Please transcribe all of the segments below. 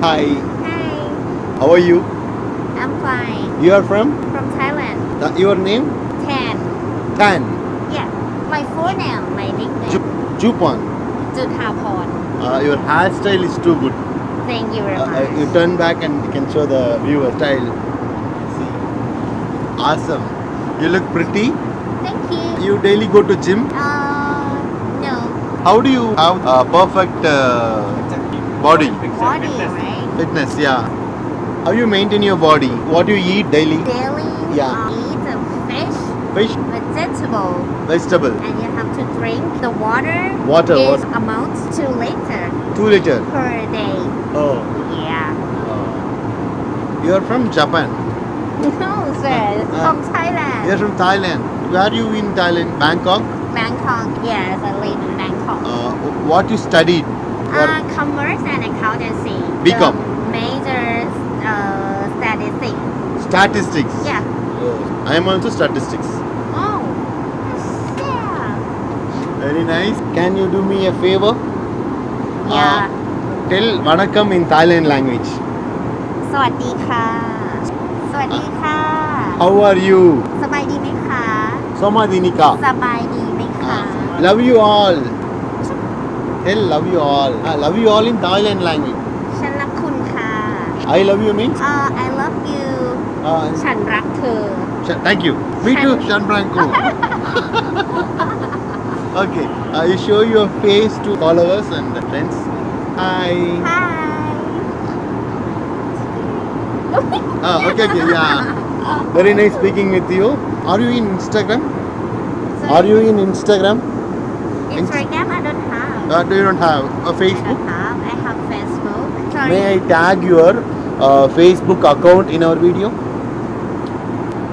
Hi, Hi, how are you? I'm fine. You are from? From Thailand. Your name? Tan. Tan. Yeah, my full name, my nickname. Jupan. Juthapon. Your hairstyle is too good. Thank you very much. You turn back and you can show the viewer style. See. Awesome. You look pretty. Thank you. You daily go to gym. No. How do you have a perfect body? Body, right? Fitness, yeah. How you maintain your body? What do you eat daily? Daily, Yeah. eat a fish, Fish, vegetable, vegetable, and you have to drink the water. Water, Is what? amount 2 liter 2 liter. per day. Oh. Yeah. You are from Japan. No, sir. From Thailand. You are from Thailand. Where are you in Thailand? Bangkok. Bangkok. Yes, I live in Bangkok. What you studied? Commerce and accountancy. BCom. The major statistics. Statistics. Yeah. I am also statistics. Oh. Yeah. Very nice. Can you do me a favor? Yeah. Tell Vanakkam in Thailand language. สวัสดีค่ะ สวัสดีค่ะ How are you? สบายดีไหมคะ Somadinika. สบายดีไหมคะ Love you all. Tell love you all. Love you all in Thailand language. ฉันรักคุณค่ะ I love you means? I love you Uh, ฉันรักเธอ Thank you. Me too, Shan Branco. Okay. You show your face to followers and friends. Hi. Hi Okay, yeah. Very nice speaking with you. Are you in Instagram? Are you in Instagram? Instagram I don't have. Do you don't have a I Facebook? don't have. I have Facebook. Sorry. May I tag your Facebook account in our video?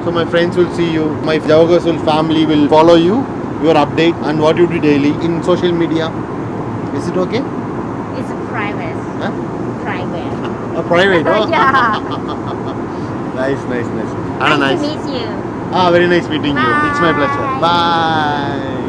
So my friends will see you. My Javagasol family will follow you, your update and what you do daily in social media. Is it okay? It's a private. Huh? Private. Private. Oh. Yeah. Nice. Nice to meet you. Very nice meeting you. It's my pleasure. Bye. Bye.